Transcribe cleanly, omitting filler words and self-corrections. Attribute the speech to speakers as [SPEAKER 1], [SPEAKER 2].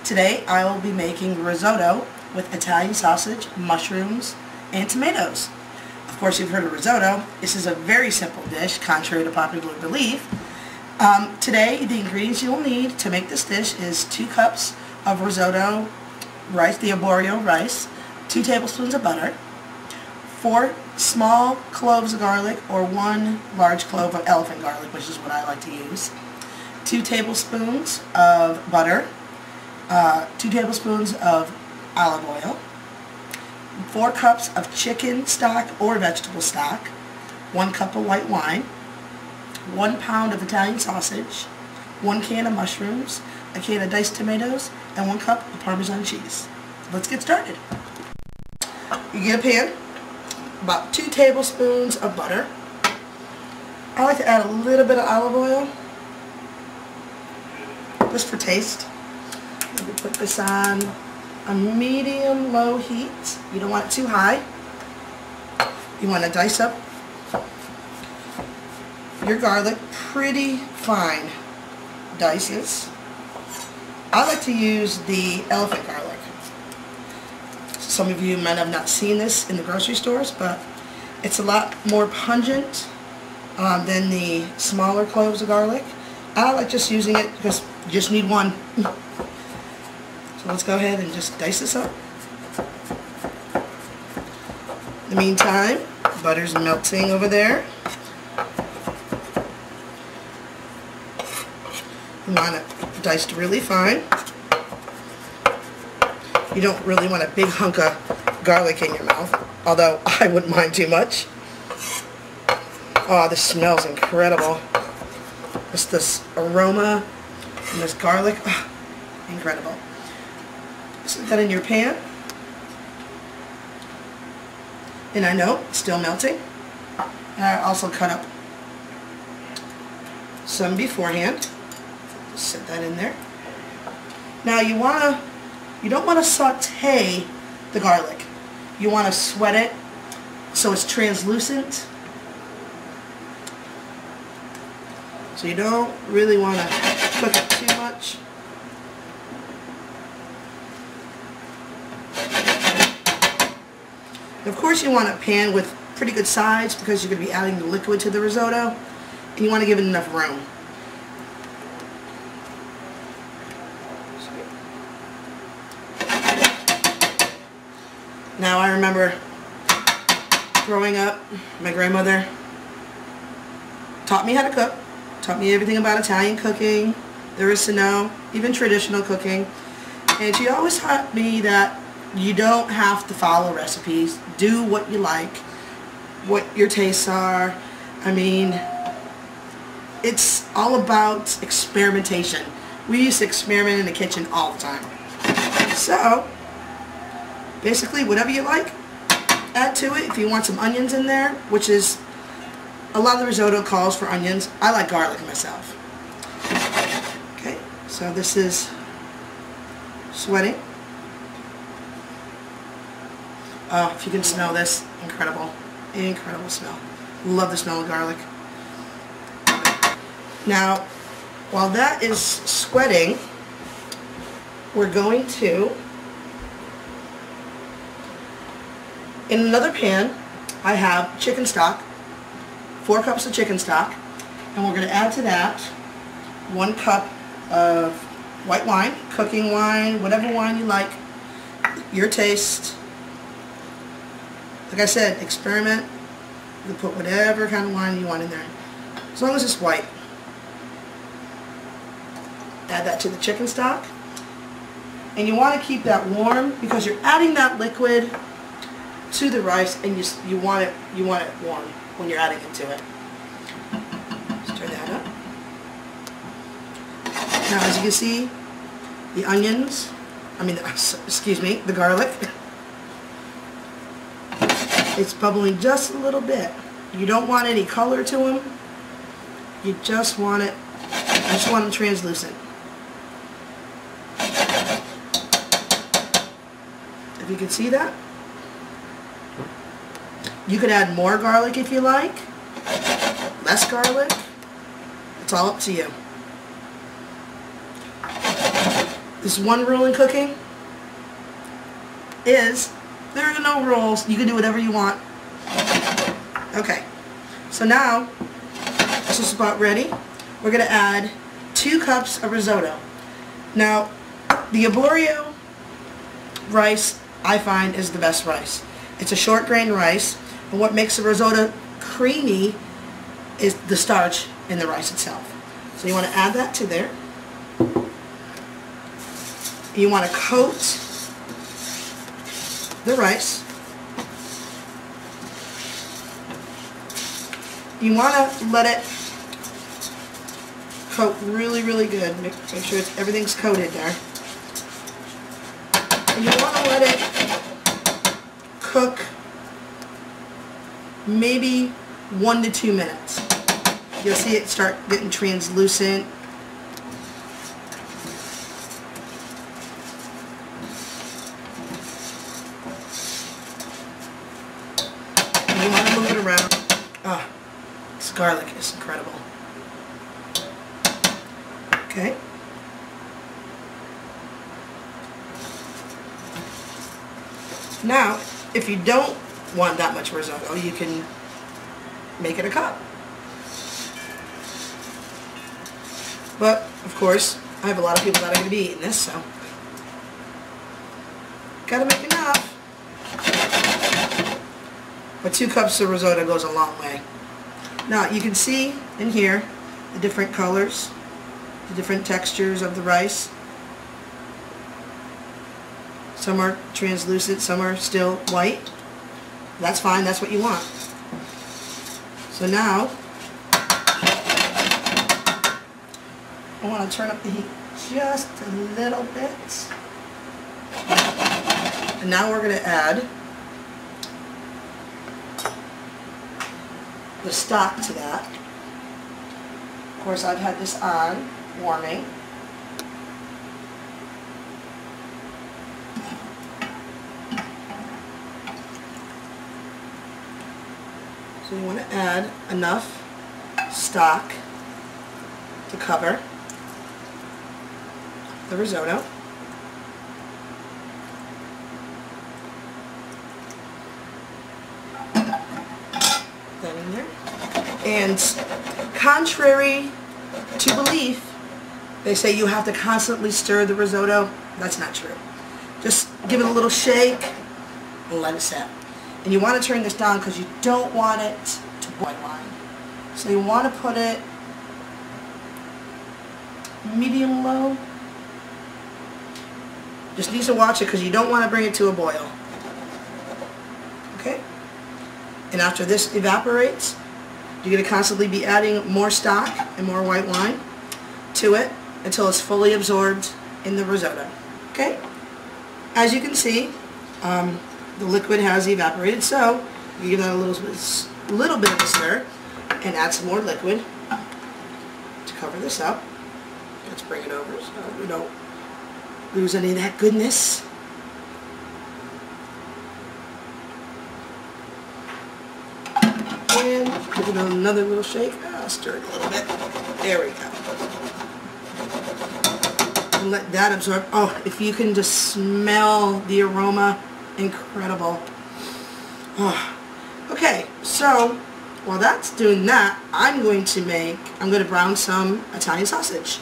[SPEAKER 1] Today I will be making risotto with Italian sausage, mushrooms, and tomatoes. Of course, you've heard of risotto. This is a very simple dish, contrary to popular belief. Today, the ingredients you'll need to make this dish is 2 cups of risotto rice, the arborio rice, 2 tablespoons of butter, 4 small cloves of garlic, or 1 large clove of elephant garlic, which is what I like to use, 2 tablespoons of butter, 2 tablespoons of olive oil, 4 cups of chicken stock or vegetable stock, 1 cup of white wine, 1 pound of Italian sausage, 1 can of mushrooms, a can of diced tomatoes, and 1 cup of Parmesan cheese. Let's get started. You get a pan, about 2 tablespoons of butter. I like to add a little bit of olive oil, just for taste. Let me put this on a medium-low heat. You don't want it too high. You want to dice up your garlic pretty fine dices. I like to use the elephant garlic. Some of you might have not seen this in the grocery stores, but it's a lot more pungent than the smaller cloves of garlic. I like just using it because you just need one. So let's go ahead and just dice this up. In the meantime, butter's melting over there. You want it diced really fine. You don't really want a big hunk of garlic in your mouth, although I wouldn't mind too much. Oh, this smells incredible. Just this aroma and this garlic, oh, incredible. Set that in your pan. And I know it's still melting. And I also cut up some beforehand. Just set that in there. Now you don't want to saute the garlic. You want to sweat it so it's translucent. So you don't really want to cook it too much. And of course you want a pan with pretty good sides because you're going to be adding the liquid to the risotto, and you want to give it enough room. Now I remember growing up, my grandmother taught me how to cook, taught me everything about Italian cooking, there is to know, even traditional cooking, and she always taught me that you don't have to follow recipes. Do what you like, what your tastes are. I mean, it's all about experimentation. We used to experiment in the kitchen all the time. So basically, whatever you like, add to it. If you want some onions in there, which is, a lot of the risotto calls for onions. I like garlic myself. Okay, so this is sweating. Oh, if you can smell this, incredible. Incredible smell. Love the smell of garlic. Now, while that is sweating, we're going to, in another pan, I have chicken stock, 4 cups of chicken stock, and we're going to add to that 1 cup of white wine, cooking wine, whatever wine you like, your taste. Like I said, experiment. You can put whatever kind of wine you want in there, as long as it's white. Add that to the chicken stock, and you want to keep that warm because you're adding that liquid to the rice, and you want it warm when you're adding it to it. Stir that up. Now, as you can see, the onions, the garlic, it's bubbling just a little bit. You don't want any color to them. You just want them translucent. If you can see that. You could add more garlic if you like, less garlic. It's all up to you. This one rule in cooking is there are no rules. You can do whatever you want. Okay, so now this is about ready. We're going to add 2 cups of risotto. Now, the arborio rice, I find, is the best rice. It's a short grain rice, and what makes the risotto creamy is the starch in the rice itself. So you want to add that to there. You want to coat the rice. You want to let it coat really, really good. Make sure everything's coated there. And you want to let it cook maybe 1 to 2 minutes. You'll see it start getting translucent. And you want to move it around. Ah, this garlic is incredible. Okay. Now, if you don't want that much risotto, you can make it a cup. But, of course, I have a lot of people that are going to be eating this, so gotta make enough. But 2 cups of risotto goes a long way. Now, you can see in here the different colors, the different textures of the rice. Some are translucent, some are still white. That's fine, that's what you want. So now, I want to turn up the heat just a little bit. And now we're going to add the stock to that. Of course, I've had this on, warming. So you want to add enough stock to cover the risotto. That in there. And contrary to belief, they say you have to constantly stir the risotto. That's not true. Just give it a little shake and let it set. And you want to turn this down because you don't want it to boil wine. So you want to put it medium low. Just need to watch it because you don't want to bring it to a boil. Okay? And after this evaporates, you're going to constantly be adding more stock and more white wine to it until it's fully absorbed in the risotto. Okay? As you can see, the liquid has evaporated, so you give that a little bit of a stir and add some more liquid to cover this up. Let's bring it over so we don't lose any of that goodness. And give it another little shake. Stir it a little bit. There we go. And let that absorb. Oh, if you can just smell the aroma, incredible. Oh. Okay, so while that's doing that, I'm going to brown some Italian sausage.